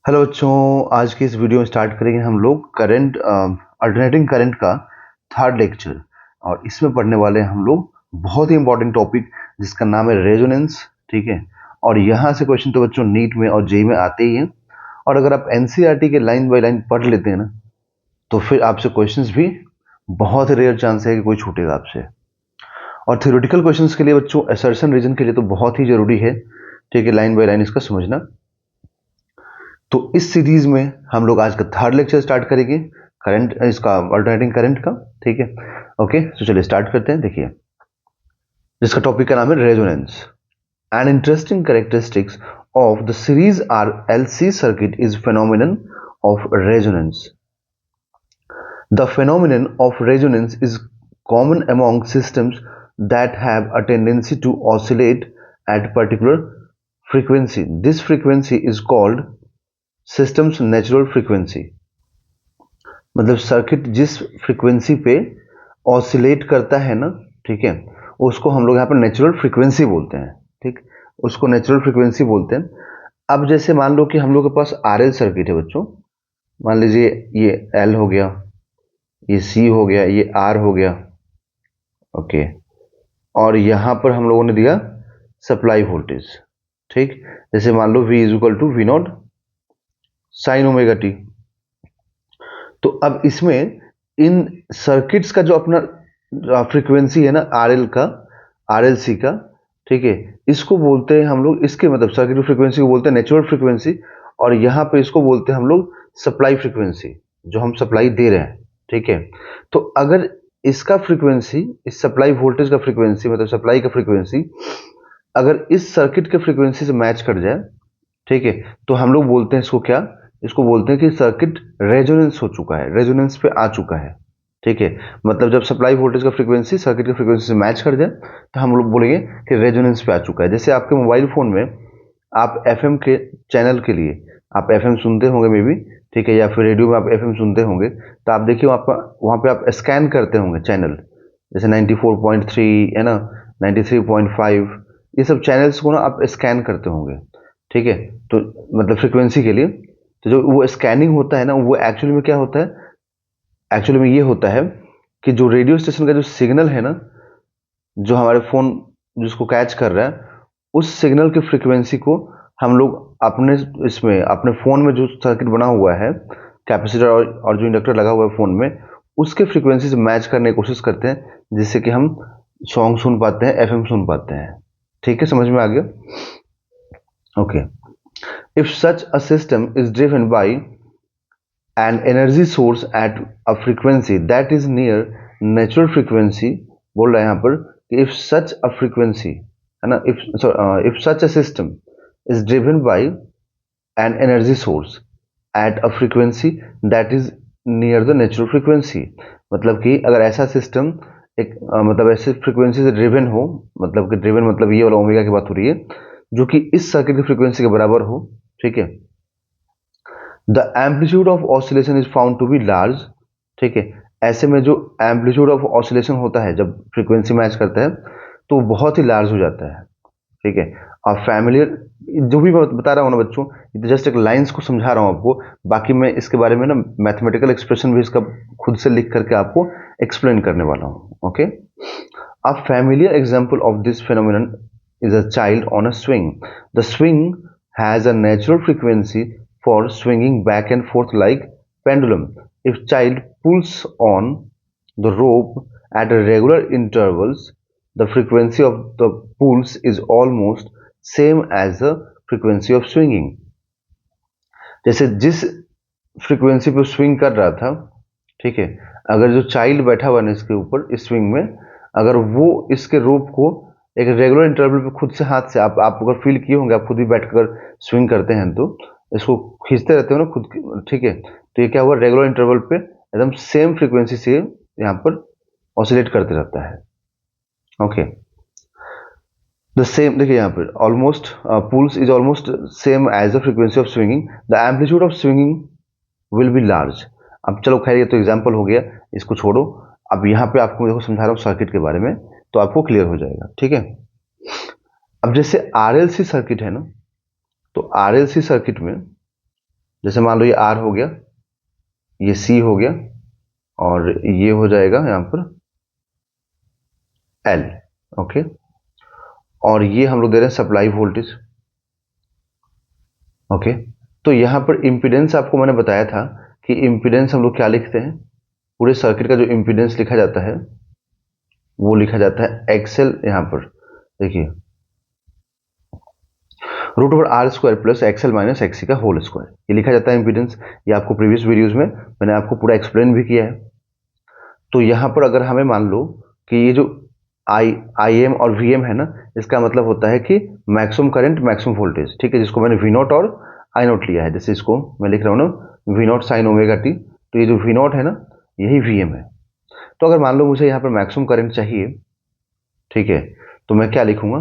Hello बच्चों, आज की इस वीडियो में स्टार्ट करेंगे हम लोग करंट अल्टरनेटिंग करंट का थर्ड लेक्चर। और इसमें पढ़ने वाले हैं हम लोग बहुत ही इंपॉर्टेंट टॉपिक जिसका नाम है रेजोनेंस। ठीक है। और यहाँ से क्वेश्चन तो बच्चों नीट में और जेई में आते ही हैं। और अगर आप एनसीईआरटी के लाइन बाय लाइन पढ़ लेते हैं ना, तो फिर आपसे क्वेश्चंस भी बहुत रेयर चांस है कि कोई छूटेगा आपसे। और थ्योरेटिकल क्वेश्चंस के लिए बच्चों असर्शन रीजन के लिए तो बहुत ही जरूरी है, ठीक है, लाइन बाय लाइन इसका समझना। तो इस सीरीज में हम लोग आज का थर्ड लेक्चर स्टार्ट करेंगे करंट इसका अल्टरनेटिंग करंट का। ठीक है। ओके, तो चलिए स्टार्ट करते हैं। देखिए, जिसका टॉपिक का नाम है resonance. An interesting characteristics of the series RLC circuit is phenomenon of resonance. The phenomenon of resonance is common among systems that have a tendency to oscillate at particular frequency. This frequency is called system's natural frequency. मतलब circuit जिस frequency पे oscillate करता है ना, ठीक है, उसको हम लोग यहाँ पर नेचुरल फ्रीक्वेंसी बोलते हैं। ठीक, उसको नेचुरल फ्रीक्वेंसी बोलते हैं। अब जैसे मान लो कि हम लोग के पास आरएल सर्किट है बच्चों। मान लीजिए ये एल हो गया, ये सी हो गया, ये आर हो गया। ओके। और यहाँ पर हम लोगों ने दिया सप्लाई वोल्टेज। ठीक, जैसे मान लो V is equal to V naught sine omega t. तो अब इसमें इन सर्किट्स का जो अपना फ्रीक्वेंसी है ना, आरएल का, आरएलसी का, ठीक है, इसको बोलते हैं हम लोग, इसके मतलब सर्किट फ्रीक्वेंसी को बोलते हैं नेचुरल फ्रीक्वेंसी। और यहाँ पे इसको बोलते हैं हम लोग सप्लाई फ्रीक्वेंसी, जो हम सप्लाई दे रहे हैं। ठीक है। तो अगर इसका फ्रीक्वेंसी, इस सप्लाई वोल्टेज का फ्रीक्वेंसी मतलब सप्लाई का फ्रीक्वेंसी अगर इस सर्किट के फ्रीक्वेंसी से मैच कर जाए, ठीक है, तो हम लोग बोलते हैं इसको क्या, इसको बोलते हैं कि सर्किट रेजोनेंस हो चुका है, रेजोनेंस पे आ चुका है। ठीक है। मतलब जब सप्लाई वोल्टेज का फ्रीक्वेंसी सर्किट की फ्रीक्वेंसी से मैच कर जाए तो हम लोग बोलेंगे कि रेजोनेंस पे आ चुका है। जैसे आपके मोबाइल फोन में आप एफएम के चैनल के लिए आप एफएम सुनते होंगे मे बी, ठीक है, या फिर रेडियो में आप एफएम सुनते होंगे, तो आप देखिए वहाँ पे आप स्कैन करते होंगे चैनल, जैसे 94.3 है ना, 93.5, ये सब चैनल्स को ना आप स्कैन करते होंगे। ठीक है। तो मतलब फ्रीक्वेंसी के लिए, तो जो वो स्कैनिंग होता है ना, वो एक्चुअली में क्या होता है, एक्चुअली में ये होता है कि जो रेडियो स्टेशन का जो सिग्नल है ना, जो हमारे फोन जिसको कैच कर रहा है, उस सिग्नल की फ्रीक्वेंसी को हम लोग अपने इसमें अपने फोन में जो सर्किट बना हुआ है, कैपेसिटर और जो इंडक्टर लगा हुआ है फोन में, उसके फ्रीक्वेंसी से मैच करने की कोशिश करते हैं, जिससे कि हम सॉन्ग सुन पाते हैं, एफएम सुन पाते हैं। ठीक है, समझ में आ गया। Okay. If such a system is driven by an energy source at a frequency that is near natural frequency, बोल रहा है यहाँ पर कि if such a frequency है ना, if such a system is driven by an energy source at a frequency that is near the natural frequency, मतलब कि अगर ऐसा सिस्टम एक मतलब ऐसे फ्रीक्वेंसी से ड्रिवन हो, मतलब कि ड्रिवन मतलब ये वाला ओमेगा की बात हो रही है, जो कि इस सर्किट की फ्रीक्वेंसी के बराबर हो। ठीक है। The amplitude of oscillation is found to be large. ठीक है। ऐसे में जो एम्पलीट्यूड ऑफ ऑसिलेशन होता है जब फ्रीक्वेंसी मैच करता है, तो बहुत ही लार्ज हो जाता है। ठीक है। और फैमिलियर, जो भी मैं बता रहा हूँ ना बच्चों, ये तो जस्ट एक लाइंस को समझा रहा हूँ आपको। बाकी मैं इसके बारे में ना मैथमेटिकल एक्सप्रेशन भी इसका खुद से लिख करके आपको एक्सप्लेन करने वाला हूँ। Okay. A familiar example of this phenomenon is a child on a swing. The swing has a natural frequency for swinging back and forth like pendulum. If child pulls on the rope at regular intervals, the frequency of the pulls is almost same as the frequency of swinging. जैसे जिस frequency पे swing कर रहा था, ठीक है, अगर जो चाइल्ड बैठा हुआ है इसके ऊपर इस स्विंग में, अगर वो इसके रोप को एक रेगुलर इंटरवल पे खुद से हाथ से आप अगर फील किए होंगे, आप खुद भी बैठकर स्विंग करते हैं तो इसको खींचते रहते हो ना खुद, ठीक है, तो ये क्या हुआ, रेगुलर इंटरवल पे एकदम सेम फ्रीक्वेंसी से यहाँ पर ऑसिलेट करते रहता है। ओके। द सेम देखिए यहाँ पर almost pulls is almost same as the frequency of swinging, the amplitude of swinging will be large. अब चलो खैर ये तो एग्जाम्पल हो गया, इसको छोड़ो। अब यहाँ पे आपको देखो समझा रहा हूँ सर्किट के बारे में, तो आपको क्लियर हो जाएगा। ठीक है। अब जैसे आरएलसी सर्किट है ना, तो आरएलसी सर्किट में जैसे मान लो ये R हो गया, ये C हो गया, और ये हो जाएगा यहाँ पर L। ओके, और ये हम लोग दे रहे हैं सप्लाई वोल्टेज। ओके, तो यहाँ पर इम्पीडेंस आपको मैंने बताया था कि इम्पीडेंस हम लोग क्या लिखते हैं, पूरे सर्किट का जो इम्पीडेंस लिखा जाता है वो लिखा जाता है एक्सएल। यहाँ पर देखिए, root over R square plus XL minus XC का होल स्क्वायर, ये लिखा जाता है इम्पीडेंस। ये आपको प्रीवियस वीडियोस में मैंने आपको पूरा एक्सप्लेन भी किया है। तो यहाँ पर अगर हमें मान लो कि ये जो आई एम और वी एम है ना, इसका मतलब होता है कि मैक्सिमम करंट मैक्सिमम वोल्टेज, ठीक है, जिसको मैंने वी नॉट और आई नॉट लिया है। जैसे इसको मैं लिख रहा हूँ ना, V naught sine omega t, तो ये जो वी नॉट है ना, यही वी एम है। तो अगर मान लो मुझे यहाँ पर मैक्सिमम करंट चाहिए, ठीक है, तो मैं क्या लिखूंगा,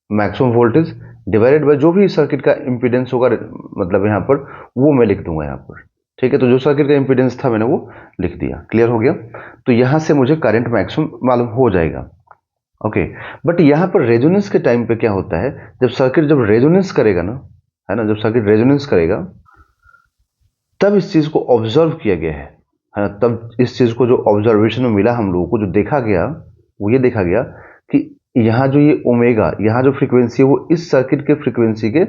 मैक्सिमम वोल्टेज डिवाइडेड बाय जो भी सर्किट का इंपीडेंस होगा, मतलब यहाँ पर वो मैं लिख दूंगा यहाँ पर, ठीक है। तो जो सर्किट का इंपीडेंस था मैंने वो लिख दिया, क्लियर हो गया। तो यहाँ से मुझे करंट मैक्सिमम मालूम हो जाएगा। ओके, बट यहाँ पर रेजोनेंस के टाइम पे क्या होता है, जब सर्किट जब रेजोनेंस करेगा ना, है ना, जब सर्किट रेजोनेंस करेगा तब इस चीज को ऑब्जर्व किया गया है ना, तब इस चीज को जो ऑब्जर्वेशन में मिला हम लोगों को, जो देखा गया वो ये देखा गया कि यहाँ जो ये ओमेगा, यहाँ जो फ्रीक्वेंसी है वो इस सर्किट के फ्रीक्वेंसी के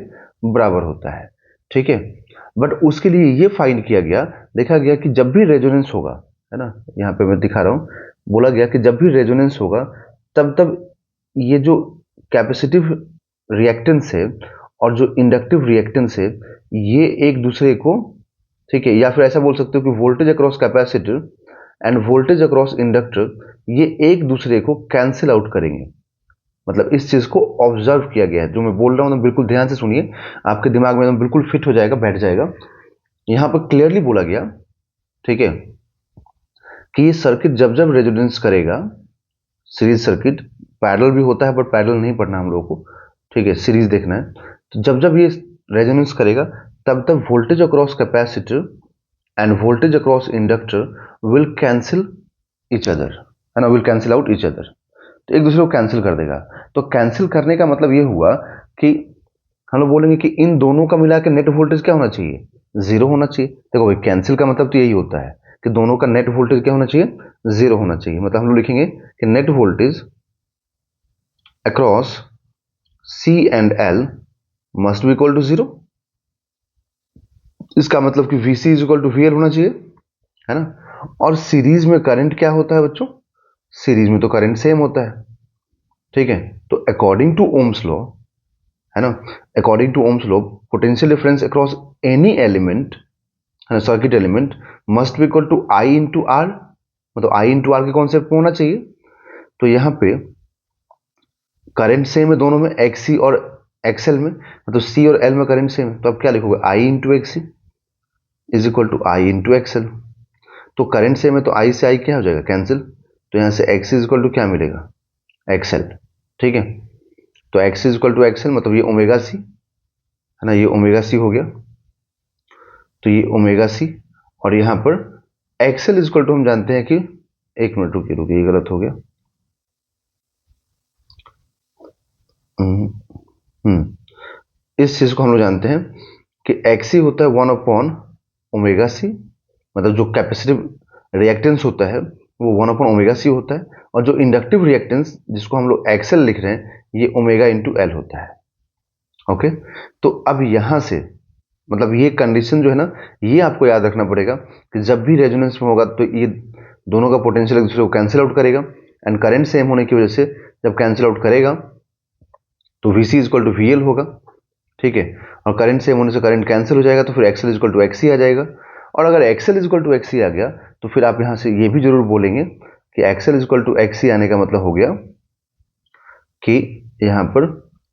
बराबर होता है, ठीक है। बट उसके लिए ये फाइंड किया गया, देखा गया कि जब भी रेजोनेंस होगा, है ना, यहाँ पे मैं दिखा रहा हूँ, बोला गया कि जब भी रेजोनेंस होगा तब तब ये जो कैपेसिटिव रिएक्टेंस है और जो इंडक्टिव रिएक्टेंस है, ये एक दूसरे को, ठीक है, या फिर ऐसा बोल सकते हो कि voltage across capacitor and voltage across inductor, ये एक दूसरे को कैंसिल आउट करेंगे। मतलब इस चीज को ऑब्जर्व किया गया है, जो मैं बोल रहा हूं ना बिल्कुल ध्यान से सुनिए, आपके दिमाग में एकदम बिल्कुल फिट हो जाएगा, बैठ जाएगा। यहां पर क्लियरली बोला गया, ठीक है, कि ये सर्किट जब जब रेजोनेंस करेगा, सीरीज सर्किट, पैरेलल भी होता है बट पैरेलल नहीं पढ़ना हम लोगों को, ठीक है, सीरीज देखना है। तो जब जब ये रेजोनेंस करेगा तब तब voltage across capacitor and voltage across inductor will cancel each other, है ना, will cancel out each other, तो एक दूसरे को कैंसिल कर देगा। तो कैंसिल करने का मतलब ये हुआ कि हम लोग बोलेंगे कि इन दोनों का मिला के नेट वोल्टेज क्या होना चाहिए, जीरो होना चाहिए। देखो भाई, कैंसिल का मतलब तो यही होता है कि दोनों का नेट वोल्टेज क्या होना चाहिए, जीरो होना चाहिए। मतलब हम लोग लिखेंगे कि net voltage across C and L must be equal to zero. इसका मतलब कि VC is equal to VL होना चाहिए, है ना। और सीरीज में करंट क्या होता है बच्चों, सीरीज में तो करंट सेम होता है, ठीक है। तो अकॉर्डिंग टू ओम्स लॉ, है ना, according to Ohm's law, potential difference across any element, है ना, circuit element must be equal to I into R. मतलब आई इंटू आर के कॉन्सेप्ट में होना चाहिए। तो यहाँ पे करंट सेम है दोनों में, एक्सी और एक्सएल में, मतलब सी और एल में करंट सेम है, तो अब क्या लिखोगे, I into XC is equal to I into XL. तो करंट सेम है तो आई से आई क्या हो जाएगा, कैंसिल। तो यहाँ से एक्स इज इक्वल टू क्या मिलेगा, एक्सएल, ठीक है। तो X is equal to XL, मतलब ये ओमेगा सी, है ना, ये ओमेगा सी हो गया। तो ये ओमेगा सी, और यहाँ पर एक्सएल इज इक्वल टू हम जानते हैं कि, एक मिनट रुकिए रुकिए, ये गलत हो गया। इस चीज को हम लोग जानते हैं कि एक्सी होता है वन अपॉन ओमेगा सी, मतलब जो कैपेसिटिव रिएक्टेंस होता है वो वन अपॉन ओमेगा सी होता है, और जो इंडक्टिव रिएक्टेंस जिसको हम लोग एक्सएल लिख रहे हैं, ये ओमेगा इंटू एल होता है। ओके, तो अब यहां से मतलब ये कंडीशन जो है ना, ये आपको याद रखना पड़ेगा कि जब भी रेजोनेंस में होगा तो ये दोनों का पोटेंशियल एक दूसरे को कैंसिल आउट करेगा, एंड करंट सेम होने की वजह से जब कैंसिल आउट करेगा तो V C is equal to V L होगा, ठीक है। और करंट सेम होने से करंट कैंसिल हो जाएगा, तो फिर XL is equal to XC आ जाएगा। और अगर XL is equal to XC आ गया तो फिर आप यहां से ये भी जरूर बोलेंगे कि XL is equal to XC आने का मतलब हो गया कि यहां पर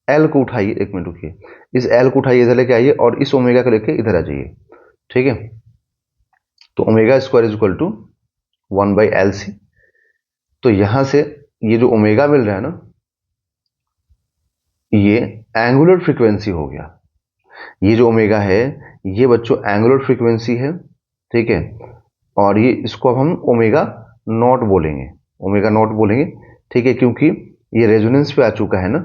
एल को उठाइए, एक मिनट रुकिए, इस एल को उठाइए, इधर लेके आइए, और इस ओमेगा को लेके इधर आ जाइए, ठीक है। तो omega square is equal to 1/LC। तो यहां से ये जो ओमेगा मिल रहा है ना, ये एंगुलर फ्रीक्वेंसी हो गया। ये जो ओमेगा है ये बच्चों एंगुलर फ्रीक्वेंसी है, ठीक है। और ये इसको अब हम ओमेगा नॉट बोलेंगे, ओमेगा नॉट बोलेंगे, ठीक है, क्योंकि ये रेजोनेंस पे आ चुका है ना,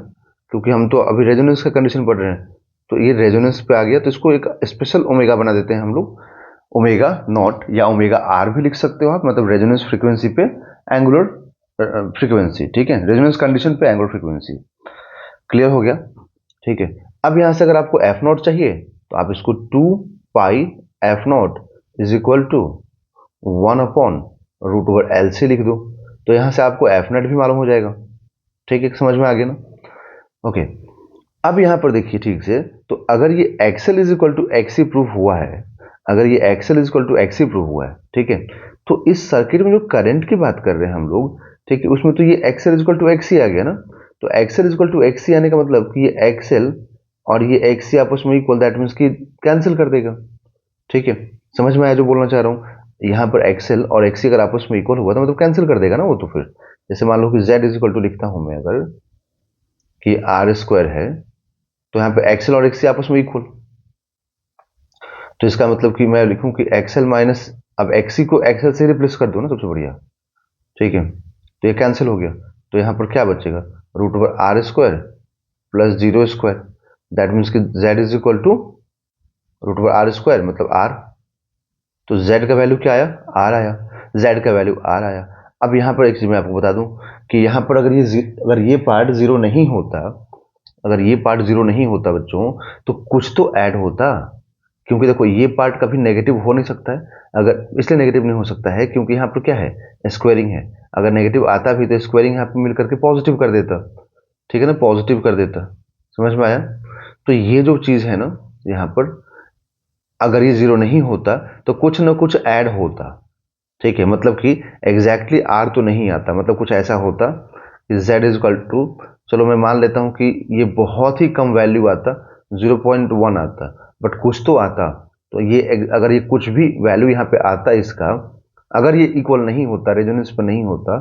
क्योंकि हम तो अभी रेजोनेंस का कंडीशन पढ़ रहे हैं। तो ये रेजोनेंस पे आ गया, तो इसको एक स्पेशल ओमेगा बना देते हैं हम लोग, ओमेगा नॉट या ओमेगा आर भी लिख सकते हो आप, मतलब रेजोनेंस फ्रीक्वेंसी पे एंगुलर फ्रीक्वेंसी, ठीक है, रेजोनेंस कंडीशन पे एंगुलर फ्रीक्वेंसी। क्लियर हो गया, ठीक है। अब यहां से अगर आपको एफ नॉट चाहिए तो आप इसको 2 pi F naught is equal to 1/√एल सी लिख दो, तो यहां से आपको एफ नॉट भी मालूम हो जाएगा, ठीक है, समझ में आ गया ना। ओके, अब यहां पर देखिए ठीक से, तो अगर ये XL is equal to XC proof हुआ है, अगर ये XL is equal to XC proof हुआ है, ठीक है, तो इस सर्किट में जो करंट की बात कर रहे हैं हम लोग, ठीक है, उसमें तो ये XL is equal to XC आ गया ना। तो XL is equal to XC आने का मतलब कि ये एक्सएल और ये एक्सी आपस में इक्वल, दैट मीन्स कि कैंसिल कर देगा, ठीक है, समझ में आया जो बोलना चाह रहा हूँ। यहाँ पर एक्सएल और एक्सी अगर आपस में इक्वल हुआ तो मतलब कैंसिल कर देगा ना वो, तो फिर जैसे मान लो कि जेड इज इक्वल टू लिखता हूं मैं अगर कि आर स्क्वायर है, तो यहाँ पे एक्सएल और एक्सी आपस में इक्वल, तो इसका मतलब कि मैं लिखूं कि एक्सएल माइनस, अब एक्सी को एक्सएल से रिप्लेस कर दो ना, सबसे बढ़िया, ठीक है, तो ये कैंसिल हो गया, तो यहाँ पर क्या बचेगा, √आर square plus 0 square, that means कि जेड इज इक्वल टू √आर स्क्वायर मतलब आर, तो z का वैल्यू क्या आया, आर आया, z का वैल्यू आर आया। अब यहाँ पर एक चीज मैं आपको बता दूं कि यहाँ पर अगर ये पार्ट जीरो नहीं होता, अगर ये पार्ट जीरो नहीं होता बच्चों, तो कुछ तो ऐड होता, क्योंकि देखो ये पार्ट कभी नेगेटिव हो नहीं सकता है, अगर इसलिए नेगेटिव नहीं हो सकता है क्योंकि यहाँ पर क्या है, स्क्वायरिंग है, अगर नेगेटिव आता भी तो स्क्वायरिंग यहाँ पर मिल करके पॉजिटिव कर देता, ठीक है ना, पॉजिटिव कर देता, समझ में आया। तो ये जो चीज है ना यहाँ पर, अगर ये जीरो नहीं होता तो कुछ ना कुछ ऐड होता, ठीक है, मतलब कि एग्जैक्टली आर तो नहीं आता, मतलब कुछ ऐसा होता कि z इज इक्वल टू, चलो मैं मान लेता हूं कि ये बहुत ही कम वैल्यू आता, 0.1 आता, बट कुछ तो आता, तो ये अगर ये कुछ भी वैल्यू यहाँ पे आता इसका, अगर ये इक्वल नहीं होता, रेजोनेंस पर नहीं होता,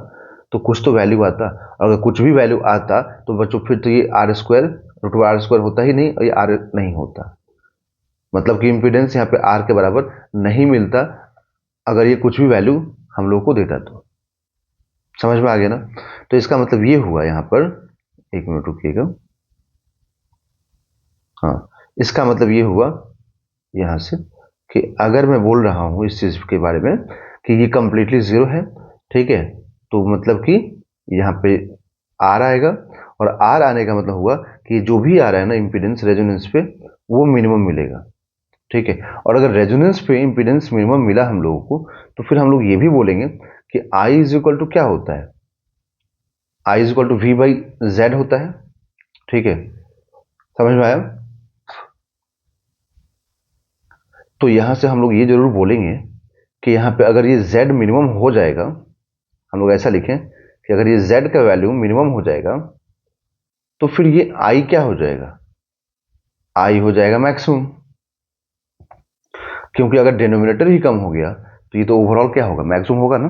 तो कुछ तो वैल्यू आता, और अगर कुछ भी वैल्यू आता तो बच्चों फिर तो ये आर स्क्वायर √r² होता ही नहीं, और ये आर नहीं होता, मतलब कि इंपीडेंस यहाँ पे आर के बराबर नहीं मिलता अगर ये कुछ भी वैल्यू हम लोग को देता, तो समझ में आ गया ना। तो इसका मतलब ये हुआ यहाँ पर, एक मिनट रुकिएगा, हाँ, इसका मतलब ये हुआ यहाँ से कि अगर मैं बोल रहा हूँ इस चीज के बारे में कि ये कंप्लीटली जीरो है, ठीक है, तो मतलब कि यहाँ पे आर आएगा, और आर आने का मतलब हुआ कि जो भी आ रहा है ना इम्पीडेंस रेजोनेंस पे, वो मिनिमम मिलेगा, ठीक है, और अगर रेजोनेंस पे इंपीडेंस मिनिमम मिला हम लोगों को, तो फिर हम लोग ये भी बोलेंगे कि I इज इक्वल टू क्या होता है, I is equal to V/Z होता है, ठीक है, समझ में आया। तो यहां से हम लोग ये जरूर बोलेंगे कि यहाँ पे अगर ये Z मिनिमम हो जाएगा, हम लोग ऐसा लिखें कि अगर ये Z का वैल्यू मिनिमम हो जाएगा, तो फिर ये I क्या हो जाएगा, I हो जाएगा मैक्सिमम, क्योंकि अगर डिनोमिनेटर ही कम हो गया तो ये तो ओवरऑल क्या होगा, मैक्सिमम होगा ना,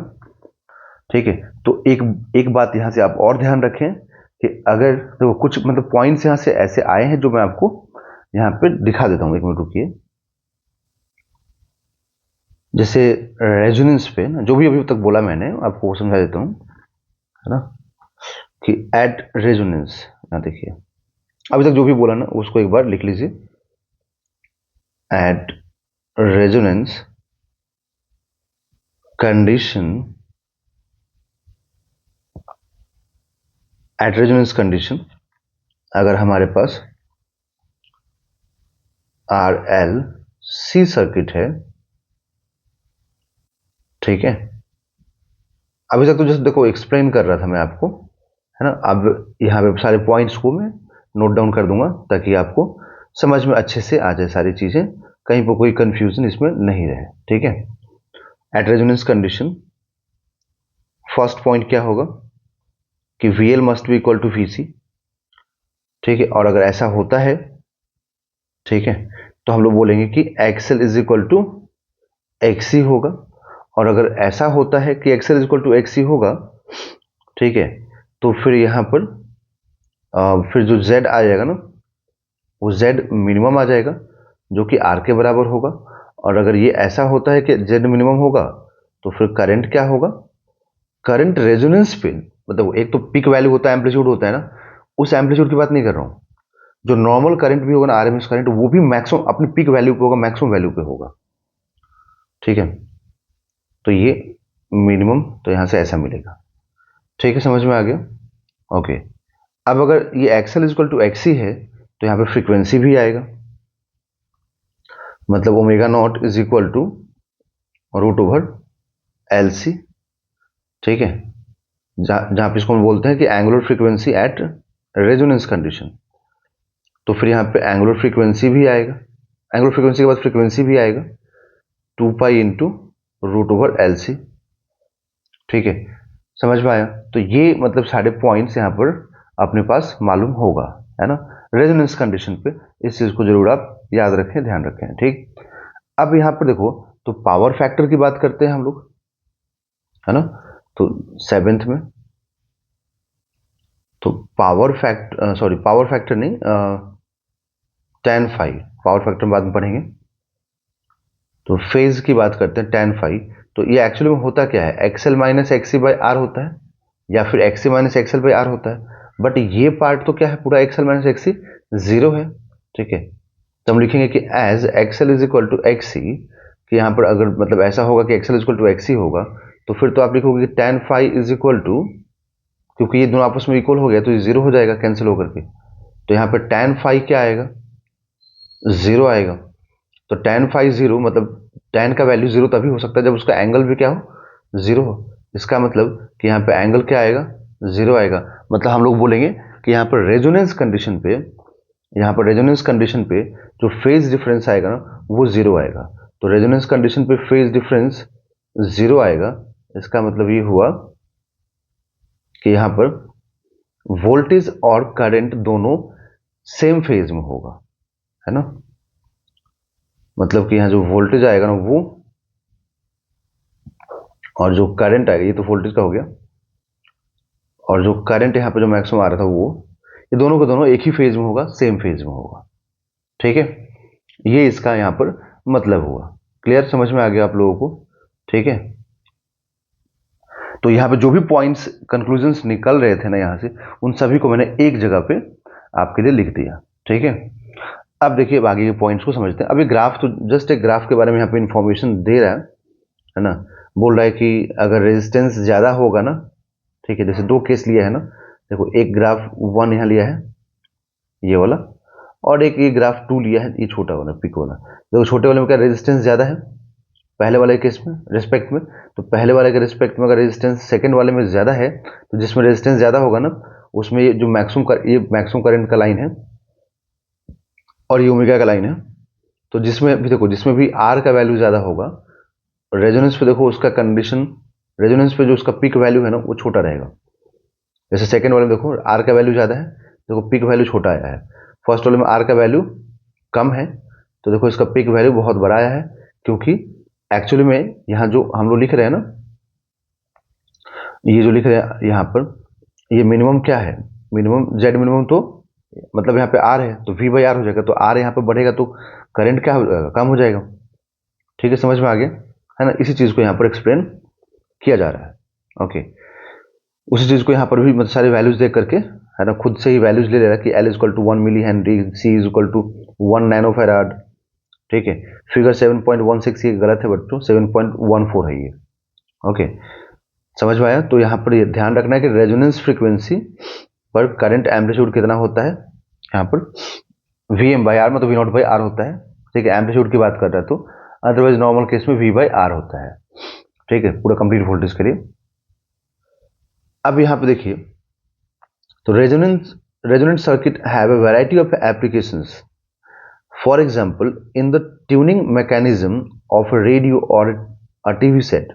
ठीक है। तो एक बात यहां से आप और ध्यान रखें कि अगर तो कुछ मतलब पॉइंट्स यहां से ऐसे आए हैं जो मैं आपको यहां पे दिखा देता हूं, एक मिनट रुकिए। जैसे रेजोनेंस पे ना, जो भी अभी तक बोला मैंने आपको समझा देता हूं, है ना, कि एट रेजोनेंस, ना देखिए अभी तक जो भी बोला ना उसको एक बार लिख लीजिए, eight resonance condition, eight resonance condition अगर हमारे पास आर एल सी सर्किट है, ठीक है, अभी तक तो जस्ट देखो एक्सप्लेन कर रहा था मैं आपको, है ना, अब यहाँ पे सारे पॉइंट्स को मैं नोट डाउन कर दूंगा ताकि आपको समझ में अच्छे से आ जाए सारी चीजें, कहीं पर कोई कंफ्यूजन इसमें नहीं रहे, ठीक है। At resonance condition first point क्या होगा कि VL must be equal to VC, ठीक है, और अगर ऐसा होता है, ठीक है, तो हम लोग बोलेंगे कि XL is equal to XC होगा, और अगर ऐसा होता है कि XL is equal to XC होगा, ठीक है, तो फिर यहाँ पर फिर जो Z आ जाएगा ना, वो Z मिनिमम आ जाएगा जो कि R के बराबर होगा, और अगर ये ऐसा होता है कि Z मिनिमम होगा, तो फिर करंट क्या होगा, करंट रेजोनेंस पे, मतलब एक तो पिक वैल्यू होता है, एम्पलीट्यूड होता है ना, उस एम्पलीट्यूड की बात नहीं कर रहा हूँ, जो नॉर्मल करंट भी होगा ना, आरएमएस करंट, वो भी मैक्सिमम अपनी पीक वैल्यू पे होगा, मैक्सिमम वैल्यू पे होगा। ठीक है, तो ये मिनिमम तो यहां से ऐसा मिलेगा। ठीक है, समझ में आ गया? ओके। अब अगर ये एक्सएल इक्वल टू एक्सी है तो यहाँ पे फ्रीक्वेंसी भी आएगा, मतलब omega naught is equal to root over L C. ठीक है, जहां पे इसको हम बोलते हैं कि angular frequency at resonance condition. तो फिर यहाँ पे एंगुलर फ्रीक्वेंसी भी आएगा, एंगुलर फ्रीक्वेंसी के बाद फ्रीक्वेंसी भी आएगा 2 pi into root over L C. ठीक है, समझ में आया? तो ये मतलब सारे पॉइंट्स यहाँ पर अपने पास मालूम होगा, है ना, रेजोनेंस कंडीशन पे। इस चीज को जरूर आप याद रखें, ध्यान रखें। ठीक, अब यहाँ पर देखो, तो पावर फैक्टर की बात करते हैं हम लोग, है ना। तो सेवेंथ में तो पावर फैक्टर नहीं, tan फाइव, पावर फैक्टर बाद में पढ़ेंगे। तो फेज की बात करते हैं tan फाइव। तो ये एक्चुअली में होता क्या है, XL minus XC by R होता है, या फिर XC minus XL by R होता है। बट ये पार्ट तो क्या है, पूरा एक्सएल माइनस एक्सी जीरो है। ठीक है, तो हम लिखेंगे कि as XL is equal to XC, कि यहाँ पर अगर मतलब ऐसा होगा कि XL is equal to XC होगा, तो फिर तो आप लिखोगे कि tan five is equal to, क्योंकि ये दोनों आपस में इक्वल हो गया तो ये जीरो हो जाएगा कैंसिल होकर के। तो यहाँ पर tan फाइव क्या आएगा, जीरो आएगा। तो tan फाइव जीरो मतलब tan का वैल्यू जीरो तभी हो सकता है जब उसका एंगल भी क्या हो, जीरो हो। इसका मतलब कि यहाँ पे एंगल क्या आएगा, जीरो आएगा। मतलब हम लोग बोलेंगे कि यहाँ पर रेजोनेंस कंडीशन पे, यहाँ पर रेजोनेंस कंडीशन पे जो फेज डिफरेंस आएगा ना, वो जीरो आएगा। तो रेजोनेंस कंडीशन पे फेज डिफरेंस जीरो आएगा। इसका मतलब ये हुआ कि यहाँ पर वोल्टेज और करंट दोनों सेम फेज में होगा, है ना। मतलब कि यहाँ जो वोल्टेज आएगा ना वो, और जो करंट आएगा, ये तो वोल्टेज का हो गया, और जो करंट यहाँ पे जो मैक्सिमम आ रहा था वो, ये दोनों का दोनों एक ही फेज में होगा, सेम फेज में होगा। ठीक है, ये इसका यहाँ पर मतलब हुआ। क्लियर, समझ में आ गया आप लोगों को? ठीक है, तो यहाँ पे जो भी पॉइंट्स कंक्लूजन्स निकल रहे थे ना यहाँ से, उन सभी को मैंने एक जगह पे आपके लिए लिख दिया। ठीक है, अब देखिए अब आगे के पॉइंट्स को समझते हैं। अभी ग्राफ तो जस्ट एक ग्राफ के बारे में यहाँ पे इंफॉर्मेशन दे रहा है ना। बोल रहा है कि अगर रेजिस्टेंस ज्यादा होगा ना, ठीक है, जैसे दो केस लिया है ना, देखो एक ग्राफ वन यहाँ लिया है ये वाला, और एक ये ग्राफ टू लिया है, ये छोटा वाला पिक वाला। देखो छोटे वाले में क्या रेजिस्टेंस ज्यादा है पहले वाले केस में रिस्पेक्ट में, तो पहले वाले के रिस्पेक्ट में अगर रेजिस्टेंस सेकंड वाले में ज्यादा है, तो जिसमें रेजिस्टेंस ज्यादा होगा ना, उसमें ये जो मैक्सिमम करंट का लाइन है और ये ओमेगा का लाइन है। तो जिसमें भी देखो, जिसमें भी आर का वैल्यू ज्यादा होगा, रेजोनेंस पे देखो उसका कंडीशन, रेजोनेंस पे जो उसका पीक वैल्यू है ना वो छोटा रहेगा। जैसे सेकंड वाले में देखो आर का वैल्यू ज्यादा है, देखो पीक वैल्यू छोटा आया है। फर्स्ट वाले में आर का वैल्यू कम है, तो देखो इसका पीक वैल्यू बहुत बड़ा आया है, क्योंकि एक्चुअली में यहाँ जो हम लोग लिख रहे हैं ना, ये जो लिख रहे हैं यहाँ पर, ये मिनिमम क्या है, मिनिमम जेड मिनिमम, तो मतलब यहाँ पे आर है तो वी बाई आर हो जाएगा। तो आर यहाँ पे बढ़ेगा तो करंट क्या हो जाएगा, कम हो जाएगा। ठीक है, समझ में आ गया है ना। इसी चीज को यहाँ पर एक्सप्लेन किया जा रहा है। ओके, उसी चीज को यहाँ पर भी मतलब सारे वैल्यूज देख करके, है ना, खुद से ही वैल्यूज ले रहा है कि L is equal to 1 milli henry, C is equal to 1 nano farad. ठीक है, फिगर 7.16 ये गलत है बच्चों, 7.14 है ये। ओके, समझ में आया? तो यहाँ पर ये ध्यान रखना है कि रेजोनेंस फ्रीक्वेंसी पर करंट एम्पलीट्यूड कितना होता है, यहाँ पर वी एम बाई आर, मतलब वी नॉट बाई आर होता है। ठीक है, एम्पलीट्यूड की बात कर रहा है तो, अदरवाइज नॉर्मल केस में वी बाई आर होता है। ठीक है, पूरा कंप्लीट वोल्टेज के लिए। अब यहाँ पे देखिए, तो resonant circuit have a variety of applications. For example, in the tuning mechanism of a radio और a TV set,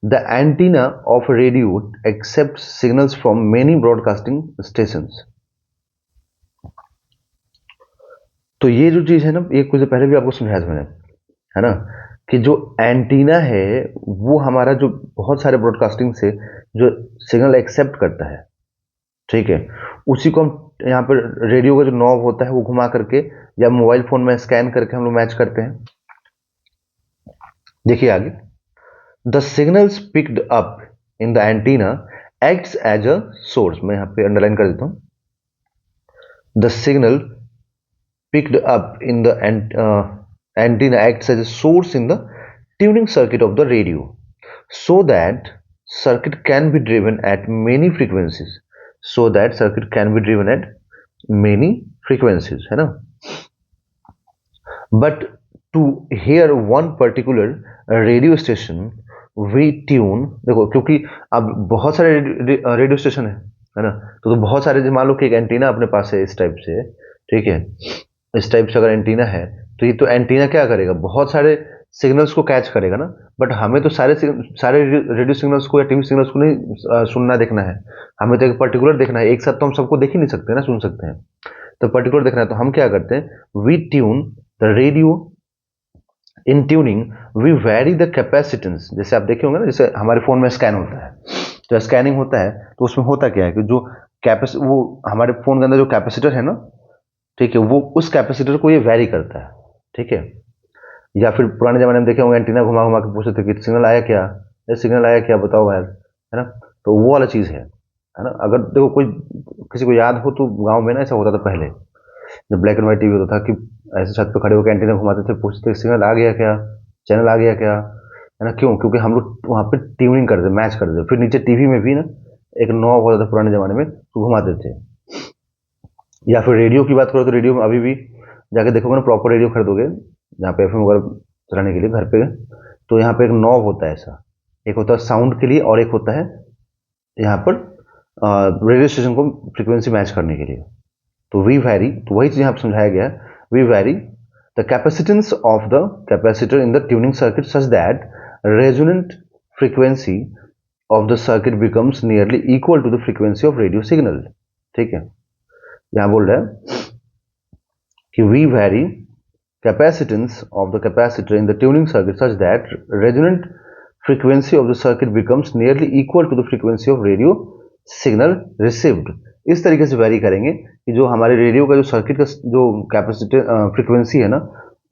the antenna of a radio accepts signals from many broadcasting stations. तो ये जो चीज है ना, ये कुछ पहले भी आपको समझाया था मैंने, है ना, कि जो एंटीना है वो हमारा जो बहुत सारे ब्रॉडकास्टिंग से जो सिग्नल एक्सेप्ट करता है, ठीक है, उसी को हम यहाँ पर रेडियो का जो नॉब होता है वो घुमा करके या मोबाइल फोन में स्कैन करके हम लोग मैच करते हैं। देखिए आगे, the signals picked up in the antenna acts as a source. मैं यहाँ पे अंडरलाइन कर देता हूँ, the signal picked up in the antenna acts as a source in the tuning circuit of the radio, so that circuit can be driven at many frequencies. So that circuit can be driven at many frequencies, है ना. But to hear one particular radio station we tune, देखो क्योंकि अब बहुत सारे radio station है ना, तो बहुत सारे, मान लो कि एक एंटीना अपने पास है इस टाइप से, ठीक है, इस टाइप से अगर एंटीना है तो ये तो एंटीना क्या करेगा, बहुत सारे सिग्नल्स को कैच करेगा ना. बट हमें तो सारे रेडियो सिग्नल्स को या टीवी सिग्नल्स को नहीं सुनना देखना है, हमें तो एक पर्टिकुलर देखना है. एक साथ तो हम सबको देख ही नहीं सकते ना, सुन सकते हैं, तो पर्टिकुलर देखना है. तो हम क्या करते हैं, we tune the radio. In tuning we vary the capacitance. जैसे आप देखे होंगे ना, जैसे हमारे फोन में स्कैन होता है, तो स्कैनिंग होता है, तो उसमें होता क्या है कि जो वो हमारे फोन के अंदर जो कैपेसिटर है ना, ठीक है, वो उस कैपेसिटर को ये वैरी करता है, ठीक है. या फिर पुराने जमाने में देखे होंगे एंटीना घुमा घुमा के पूछते थे कि सिग्नल आया क्या, ये सिग्नल आया क्या बताओ यार, है ना. तो वो वाला चीज़ है ना. अगर देखो कोई किसी को याद हो तो गांव में ना ऐसा होता था पहले, जब ब्लैक एंड व्हाइट टीवी होता था कि ऐसे छत पे खड़े होकर एंटीना घुमाते थे, पूछते थे सिग्नल आ गया क्या, चैनल आ गया क्या, है ना. क्यों? क्योंकि हम लोग वहाँ पे ट्यूनिंग करते, मैच करते. फिर नीचे टीवी में भी ना एक नॉब होता था पुराने जमाने में, तो घुमाते थे. या फिर रेडियो की बात करो तो रेडियो में अभी भी जाके देखोगे ना, प्रॉपर रेडियो खरीदोगे जहाँ पे एफएम वगैरह चलाने के लिए घर पे, तो यहाँ पे एक नॉब होता है ऐसा, एक होता है साउंड के लिए और एक होता है यहाँ पर रेडियो स्टेशन को फ्रीक्वेंसी मैच करने के लिए. तो वी वैरी, तो वही चीज़ यहाँ पे समझाया गया है. We vary the capacitance of the capacitor in the tuning circuit such that resonant frequency of the circuit becomes nearly equal to the frequency of radio signal. ठीक है, यहाँ बोल रहा है कि we vary capacitance of the capacitor in the tuning circuit such that resonant frequency of the circuit becomes nearly equal to the frequency of radio signal received. इस तरीके से वैरी करेंगे कि जो हमारे रेडियो का जो सर्किट का जो कैपेसिटर फ्रीक्वेंसी है ना,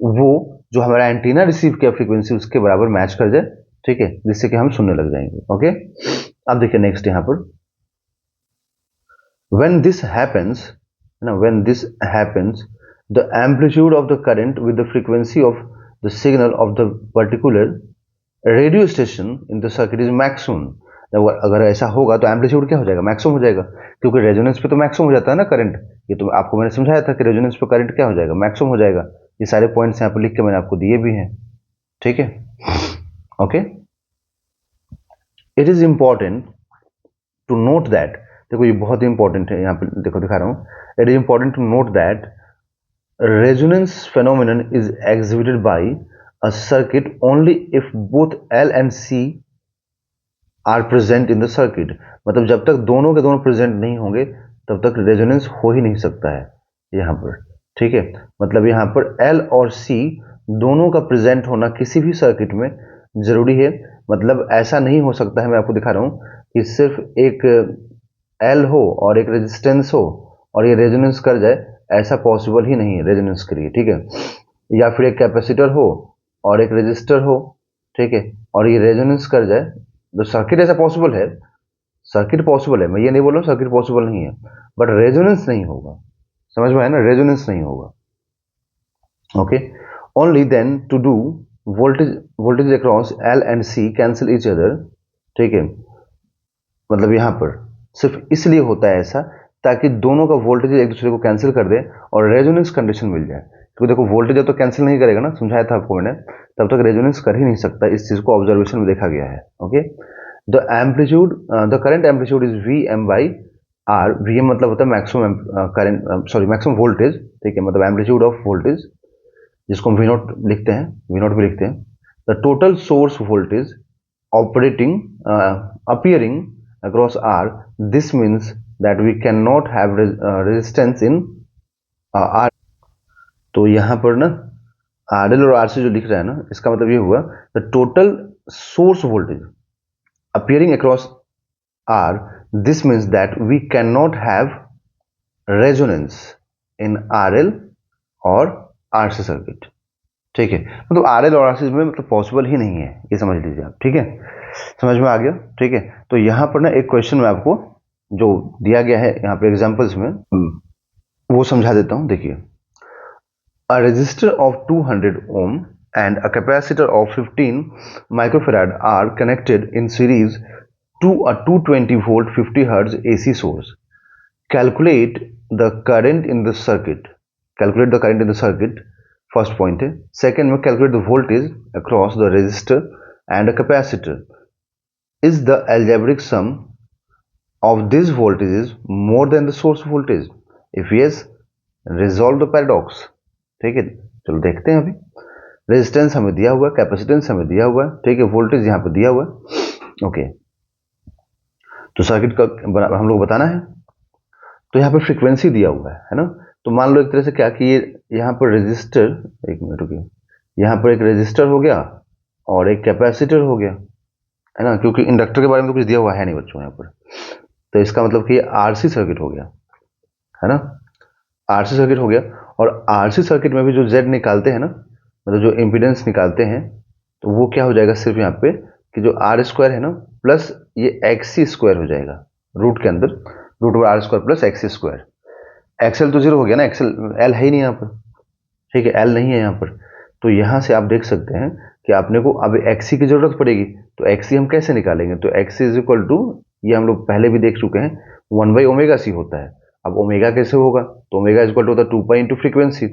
वो जो हमारा एंटीना रिसीव किया फ्रीक्वेंसी उसके बराबर मैच कर जाए, ठीक है, जिससे कि हम सुनने लग जाएंगे. ओके, अब देखिए नेक्स्ट यहाँ पर, when this happens, when this happens, the amplitude of the current with the frequency of the signal of the particular radio station in the circuit is maximum. अगर ऐसा होगा तो एम्पलीट्यूड क्या हो जाएगा, मैक्सिमम हो जाएगा, क्योंकि रेजोनेंस पे तो मैक्सिमम हो जाता है ना करंट. ये तो आपको मैंने समझाया था कि रेजोनेंस पे करंट क्या हो जाएगा, मैक्सिमम हो जाएगा. ये सारे पॉइंट्स यहाँ पर लिख के मैंने आपको दिए भी हैं, ठीक है. Okay, it is important to note that, देखो ये बहुत ही इंपॉर्टेंट है, यहाँ पे देखो दिखा रहा हूँ. It is important to note that resonance phenomenon is exhibited by a circuit only if both L and C are present in the circuit. मतलब जब तक दोनों के दोनों प्रेजेंट नहीं होंगे तब तक रेजोनेंस हो ही नहीं सकता है यहाँ पर, ठीक है. मतलब यहाँ पर L और C दोनों का प्रेजेंट होना किसी भी सर्किट में जरूरी है. मतलब ऐसा नहीं हो सकता है, मैं आपको दिखा रहा हूँ, कि सिर्फ एक L हो और एक रेजिस्टेंस हो और ये रेजोनेंस कर जाए, ऐसा पॉसिबल ही नहीं है रेजोनेंस के लिए, ठीक है. या फिर एक कैपेसिटर हो और एक रेजिस्टर हो, ठीक है, और ये रेजोनेंस कर जाए, तो सर्किट ऐसा पॉसिबल है, सर्किट पॉसिबल है, मैं ये नहीं बोल रहा हूँ सर्किट पॉसिबल नहीं है, बट रेजोनेंस नहीं होगा. समझ में आया ना, रेजोनेंस नहीं होगा. Okay, only then to do voltage across L and C cancel each other, ठीक है. मतलब यहाँ पर सिर्फ इसलिए होता है ऐसा ताकि दोनों का वोल्टेज एक दूसरे को कैंसिल कर दे और रेजोनेंस कंडीशन मिल जाए. क्योंकि देखो वोल्टेज जब तो कैंसिल नहीं करेगा ना, समझाया था आपको मैंने, तब तक रेजोनेंस कर ही नहीं सकता. इस चीज को ऑब्जर्वेशन में देखा गया है. Okay, the amplitude, the current amplitude is V M by R. V M मतलब होता है maximum current, sorry maximum voltage, ठीक है, मतलब एम्पलीट्यूड ऑफ वोल्टेज, जिसको हम वी नॉट लिखते हैं, वी नॉट भी लिखते हैं. The total source voltage operating appearing across R. This means that we cannot have resistance in R. तो यहाँ पर ना RL और RC जो लिख रहा है ना, इसका मतलब ये हुआ the total source voltage appearing across R. This means that we cannot have resonance in RL और RC circuit. ठीक है, मतलब RL और RC में मतलब पॉसिबल ही नहीं है, ये समझ लीजिए आप, ठीक है. समझ में आ गया, ठीक है. तो यहाँ पर ना एक क्वेश्चन में आपको जो दिया गया है यहाँ पे एग्जांपल्स में, वो समझा देता हूँ. देखिए, A resistor of 200 ohm and a capacitor of 15 microfarad are connected in series to a 220 volt 50 hertz AC source. Calculate the current in the circuit. Calculate the current in the circuit. First point है. Second में calculate the voltage across the resistor and a capacitor. Is the algebraic sum of these voltages more than the source voltage? If yes, resolve the paradox. ठीक है, चलो देखते हैं. अभी resistance हमें दिया हुआ है, कैपेसिटेंस हमें दिया हुआ है, ठीक है, वोल्टेज यहाँ पे दिया हुआ है. ओके, तो सर्किट का हम लोग बताना है. तो यहाँ पे फ्रीक्वेंसी दिया हुआ है ना. तो मान लो एक तरह से क्या कि ये यहाँ पर रेजिस्टर, एक मिनट रुकिए, यहाँ पर एक रेजिस्टर हो गया और एक कैपेसिटर हो गया, है ना, क्योंकि इंडक्टर के बारे में तो कुछ दिया हुआ है नहीं बच्चों यहाँ पर. तो इसका मतलब कि आरसी सर्किट हो गया, है ना, आरसी सर्किट हो गया. और आरसी सर्किट में भी जो जेड निकालते हैं ना, मतलब जो इम्पीडेंस निकालते हैं, तो वो क्या हो जाएगा सिर्फ यहाँ पे कि जो आर स्क्वायर है ना प्लस ये एक्सी स्क्वायर हो जाएगा रूट के अंदर, root over R square plus XC square. XL तो जीरो हो गया ना, एक्सएल एल है ही नहीं यहाँ पर, ठीक है, एल नहीं है यहाँ पर. तो यहाँ से आप देख सकते हैं कि आपने को अब एक्सी की जरूरत पड़ेगी. तो एक्सी हम कैसे निकालेंगे? तो एक्सी इज इक्वल टू, ये हम लोग पहले भी देख चुके हैं, 1/ओमेगा सी होता है. अब ओमेगा कैसे होगा? तो ओमेगा इज इक्वल टू होता है 2 पाई इंटू फ्रीक्वेंसी.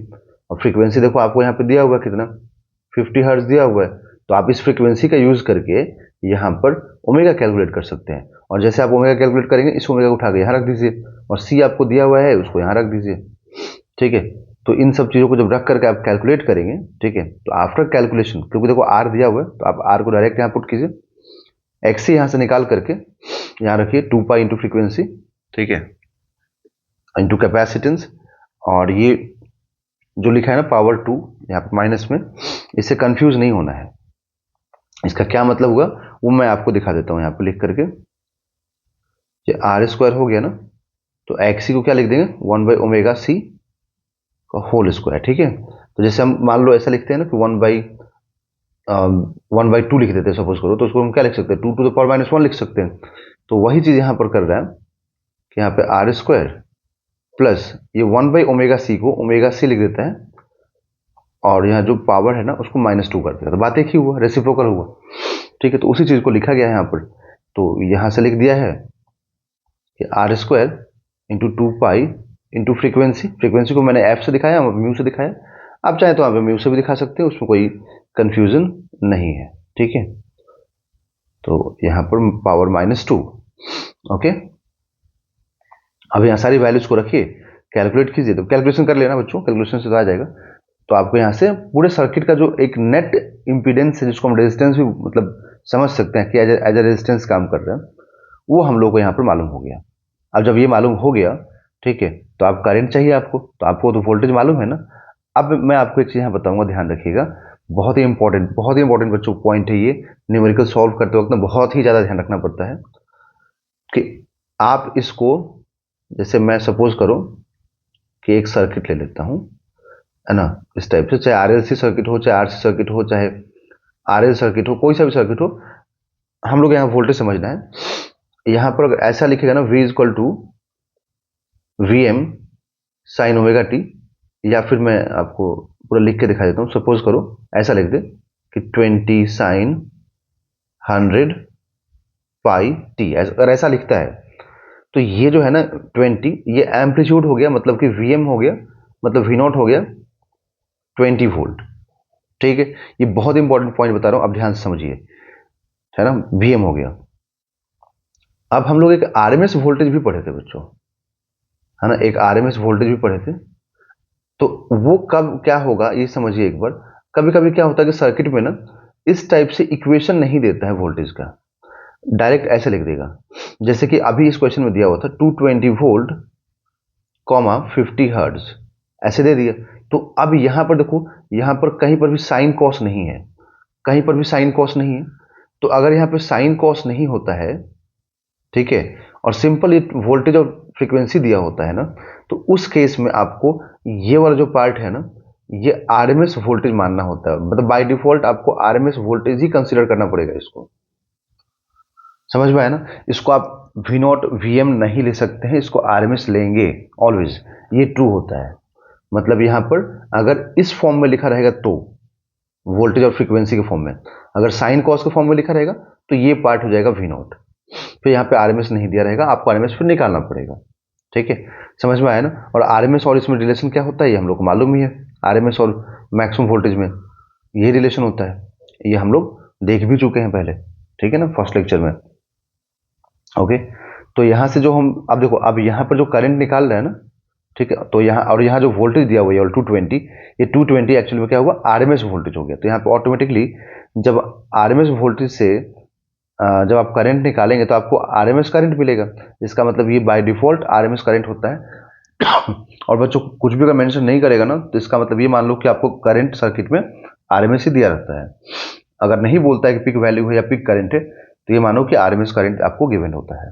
और फ्रीक्वेंसी देखो आपको यहाँ पे दिया हुआ है कितना, 50 हर्ट्ज दिया हुआ है. तो आप इस फ्रीक्वेंसी का यूज करके यहाँ पर ओमेगा कैलकुलेट कर सकते हैं. और जैसे आप ओमेगा कैलकुलेट करेंगे, इस ओमेगा को उठा के यहाँ रख दीजिए और सी आपको दिया हुआ है उसको यहाँ रख दीजिए. ठीक है, तो इन सब चीज़ों को जब रख करके आप कैलकुलेट करेंगे, ठीक है, तो आफ्टर कैलकुलेशन, क्योंकि देखो आर दिया हुआ है तो आप आर को डायरेक्ट यहाँ पुट कीजिए, एक्स यहाँ से निकाल करके यहाँ रखिए 2 पाई इंटू फ्रीक्वेंसी, ठीक है, इंटू कैपेसिटेंस. और ये जो लिखा है ना पावर 2 यहाँ पर माइनस में, इससे कंफ्यूज नहीं होना है. इसका क्या मतलब हुआ वो मैं आपको दिखा देता हूँ यहाँ पे लिख करके. ये आर स्क्वायर हो गया ना, तो एक्सी को क्या लिख देंगे 1/ओमेगा सी का होल स्क्वायर. ठीक है, तो जैसे हम मान लो ऐसा लिखते हैं ना कि 1/2 लिख देते हैं सपोज करो, तो उसको हम क्या लिख सकते हैं 2 टू द पावर -1 लिख सकते हैं. तो वही चीज यहाँ पर कर रहा है कि यहाँ पे आर स्क्वायर प्लस ये 1/ओमेगा सी को ओमेगा सी लिख देता है और यहाँ जो पावर है ना उसको -2 कर देगा. तो बात एक ही हुआ, रेसिप्रोकल हुआ. ठीक है, तो उसी चीज को लिखा गया है यहाँ पर. तो यहाँ से लिख दिया है कि R square into 2 pi into frequency. Frequency को मैंने एफ से दिखाया, म्यू से दिखाया. आप चाहे तो आप म्यू से भी दिखा सकते हैं, उसमें कोई कंफ्यूजन नहीं है. ठीक है, तो यहाँ पर पावर -2. ओके, अब यहाँ सारी वैल्यूज को रखिए, कैलकुलेट कीजिए. तो कैलकुलेशन कर लेना बच्चों, कैलकुलेशन से तो आ जाएगा. तो आपको यहाँ से पूरे सर्किट का जो एक नेट इंपीडेंस है, जिसको हम रेजिस्टेंस भी मतलब समझ सकते हैं कि एज ए रेजिस्टेंस काम कर रहे हैं, वो हम लोग को यहाँ पर मालूम हो गया. अब जब ये मालूम हो गया, ठीक है, तो आप करंट चाहिए आपको, तो आपको तो वोल्टेज मालूम है ना. अब मैं आपको एक चीज यहाँ बताऊंगा, ध्यान रखिएगा, बहुत ही इंपॉर्टेंट बच्चों पॉइंट है ये. न्यूमेरिकल सॉल्व करते वक्त ना बहुत ही ज्यादा ध्यान रखना पड़ता है कि आप इसको, जैसे मैं सपोज करो कि एक सर्किट ले लेता हूँ, है ना, इस टाइप से, चाहे आरएलसी सर्किट हो, चाहे आरसी सर्किट हो, चाहे आरएल सर्किट हो, कोई सा भी सर्किट हो, हम लोग यहाँ वोल्टेज समझना है. यहाँ पर ऐसा लिखेगा ना, V equal to VM sine omega t, या फिर मैं आपको पूरा लिख के दिखा देता हूँ. सपोज करो ऐसा लिख दे कि 20 साइन 100 पाई टी, अगर ऐसा लिखता है तो ये जो है ना 20, ये एम्पलीट्यूड हो गया, मतलब कि VM हो गया, मतलब V0 हो गया 20 वोल्ट. ठीक है, ये बहुत इंपॉर्टेंट पॉइंट बता रहा हूं, अब ध्यान से समझिए, है ना, VM हो गया. अब हम लोग एक आरएमएस वोल्टेज भी पढ़े थे बच्चों, है ना, एक आरएमएस वोल्टेज भी पढ़े थे. तो वो कब क्या होगा ये समझिए एक बार. कभी कभी क्या होता है कि सर्किट में ना इस टाइप से इक्वेशन नहीं देता है वोल्टेज का, डायरेक्ट ऐसे लिख देगा. जैसे कि अभी इस क्वेश्चन में दिया हुआ था 220 वोल्ट कॉमा 50 हर्ट्ज, ऐसे दे दिया. तो अब यहां पर देखो, यहां पर कहीं पर भी साइन कॉस नहीं है, कहीं पर भी साइन कॉस नहीं है. तो अगर यहाँ पे साइन कॉस नहीं होता है, ठीक है, और सिंपल ये वोल्टेज और फ्रीक्वेंसी दिया होता है ना, तो उस केस में आपको ये वाला जो पार्ट है ना, ये आरएमएस वोल्टेज मानना होता है. मतलब बाय डिफॉल्ट आपको आरएमएस वोल्टेज ही कंसीडर करना पड़ेगा. इसको समझ में आया ना. इसको आप V0 VM नहीं ले सकते हैं, इसको आरएमएस लेंगे ऑलवेज, ये ट्रू होता है. मतलब यहाँ पर अगर इस फॉर्म में लिखा रहेगा तो वोल्टेज और फ्रीक्वेंसी के फॉर्म में, अगर साइन कॉस के फॉर्म में लिखा रहेगा तो ये पार्ट हो जाएगा वी नॉट। फिर यहाँ पे आरएमएस नहीं दिया रहेगा, आपको आरएमएस फिर निकालना पड़ेगा। ठीक है, समझ में आया ना। और आरएमएस और इसमें रिलेशन क्या होता है ये हम लोग को मालूम ही है, आरएमएस और मैक्सिमम वोल्टेज में ये रिलेशन होता है, ये हम लोग देख भी चुके हैं पहले। ठीक है ना, फर्स्ट लेक्चर में। ओके, तो यहाँ से जो हम अब देखो, अब यहाँ पर जो करंट निकाल रहे हैं ना, ठीक है, तो यहाँ और यहाँ जो वोल्टेज दिया हुआ है 220, ये 220 एक्चुअली में क्या हुआ, आरएमएस वोल्टेज हो गया। तो यहाँ पे ऑटोमेटिकली जब आरएमएस वोल्टेज से जब आप करंट निकालेंगे तो आपको आरएमएस करंट मिलेगा। इसका मतलब ये बाय डिफॉल्ट आरएमएस करंट होता है। और बच्चों कुछ भी अगर मेंशन नहीं करेगा ना, तो इसका मतलब ये मान लो कि आपको करंट सर्किट में आरएमएस ही दिया रहता है। अगर नहीं बोलता है कि पिक वैल्यू है या पिक करंट है, तो ये मानो कि आरएमएस करंट आपको गिवन होता है।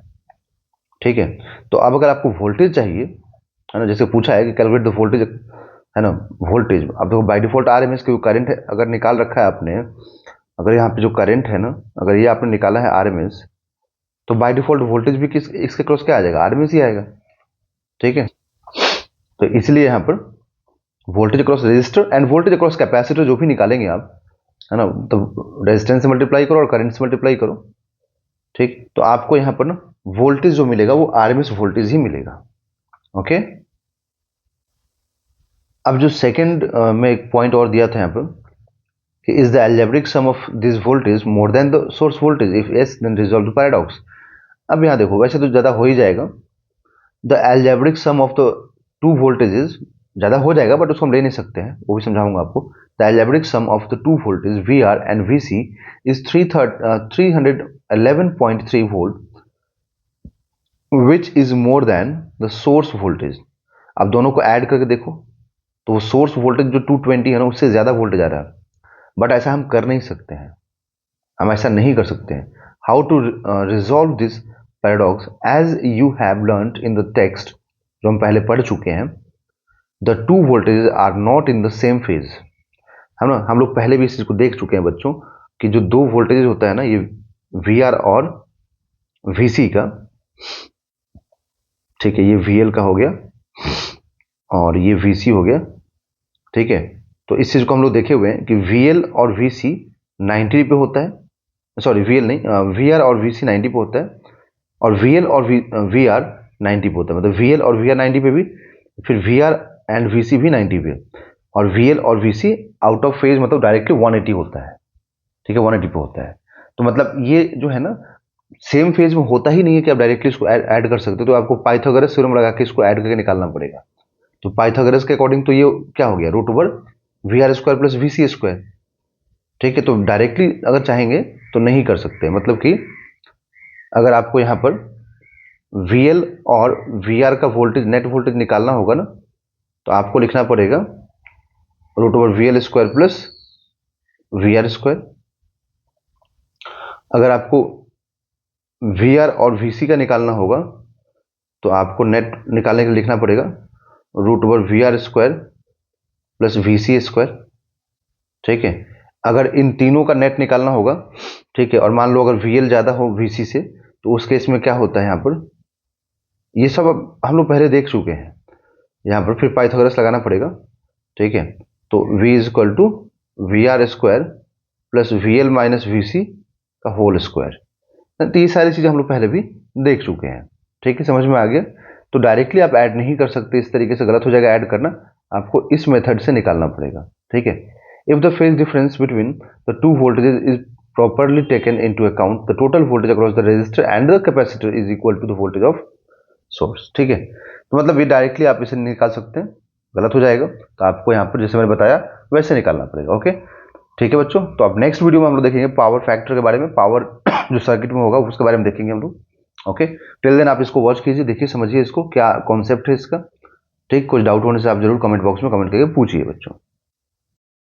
ठीक है, तो अब अगर आपको वोल्टेज चाहिए, है ना, जैसे पूछा है कि कैलकुलेट द वोल्टेज, है ना, वोल्टेज। अब देखो बाय डिफॉल्ट आरएमएस क्यों करंट है, अगर निकाल रखा है आपने, अगर यहाँ पे जो करंट है ना, अगर ये आपने निकाला है आरएमएस, तो बाय डिफॉल्ट वोल्टेज भी किस इसके क्रॉस क्या आ जाएगा, आरएमएस ही आएगा। ठीक है, तो इसलिए यहाँ पर voltage across resistor and voltage across capacitor जो भी निकालेंगे आप, है ना, तो रेजिस्टेंस से मल्टीप्लाई करो और करंट से मल्टीप्लाई करो। ठीक, तो आपको यहाँ पर ना वोल्टेज जो मिलेगा वो आरएमएस वोल्टेज ही मिलेगा। ओके, अब जो सेकंड में एक पॉइंट और दिया था यहाँ पर कि is the algebraic sum of this voltage more than the source voltage, if yes then resolve the paradox. अब यहाँ देखो, वैसे तो ज़्यादा हो ही जाएगा, the algebraic sum of the two voltages ज़्यादा हो जाएगा, बट उसको हम ले नहीं सकते हैं, वो भी समझाऊंगा आपको। The algebraic sum of the two voltage V R and V C is 311.3 volt which is more than the source voltage. अब दोनों को ऐड करके देखो, तो वो सोर्स वोल्टेज जो 220 है ना, उससे ज़्यादा वोल्टेज आ रहा है, बट ऐसा हम कर नहीं सकते हैं, हम ऐसा नहीं कर सकते हैं। How to resolve this paradox, as you have learned in the text, जो हम पहले पढ़ चुके हैं, the two voltages are not in the same phase. हम लोग पहले भी इस चीज को देख चुके हैं बच्चों, कि जो दो वोल्टेजेस होता है ना, ये वी आर और वीसी का, ठीक है, ये वीएल का हो गया और ये वीसी हो गया। ठीक है, तो इस चीज को हम लोग देखे हुए हैं कि वीएल और वीसी 90 पे होता है, सॉरी वीएल नहीं, वीआर और वीसी 90 पे होता है, और वीएल और वीआर 90 पे होता है। मतलब वीएल और वीआर 90 पे भी, फिर वीआर एंड वीसी भी 90 पे, और वीएल और वीसी आउट ऑफ फेज मतलब डायरेक्टली 180 होता है। ठीक है, 180 पे होता है। तो मतलब ये जो है ना, सेम फेज में होता ही नहीं है कि आप डायरेक्टली इसको ऐड कर सकते हो, तो आपको पाइथागोरस थ्योरम लगा के इसको ऐड करके निकालना पड़ेगा। तो पाइथागोरस के अकॉर्डिंग तो ये क्या हो गया, root over V R square plus V C square. ठीक है, तो डायरेक्टली अगर चाहेंगे तो नहीं कर सकते, मतलब कि अगर आपको यहाँ पर VL और VR का वोल्टेज, नेट वोल्टेज निकालना होगा ना, तो आपको लिखना पड़ेगा root over VL square plus VR square. अगर आपको VR और VC का निकालना होगा, तो आपको नेट निकालने के लिए लिखना पड़ेगा root over VR square plus VC square. ठीक है, अगर इन तीनों का नेट निकालना होगा, ठीक है, और मान लो अगर VL ज़्यादा हो VC से, तो उस केस में क्या होता है यहाँ पर, ये सब अब हम लोग पहले देख चुके हैं, यहाँ पर फिर पाइथागोरस लगाना पड़ेगा। ठीक है, तो V is equal to VR square plus VL minus VC का होल स्क्वायर। तो ये सारी चीज़ें हम लोग पहले भी देख चुके हैं। ठीक है, समझ में आ गया। तो डायरेक्टली आप ऐड नहीं कर सकते, इस तरीके से गलत हो जाएगा ऐड करना, आपको इस मेथड से निकालना पड़ेगा। ठीक है, if the phase difference between the two voltages is properly taken into account, the total voltage across the resistor and the capacitor is equal to the voltage of source। ठीक है, तो मतलब ये डायरेक्टली आप इसे निकाल सकते हैं, गलत हो जाएगा तो आपको यहाँ पर जैसे मैंने बताया वैसे निकालना पड़ेगा। ओके, ठीक है बच्चों, तो अब नेक्स्ट वीडियो में हम लोग देखेंगे पावर फैक्टर के बारे में, पावर जो सर्किट में होगा उसके बारे में देखेंगे हम लोग। ओके, टिल देन आप इसको वॉच कीजिए, देखिए, समझिए इसको क्या कॉन्सेप्ट है इसका। ठीक, कुछ डाउट होने से आप जरूर कमेंट बॉक्स में कमेंट करके पूछिए बच्चों।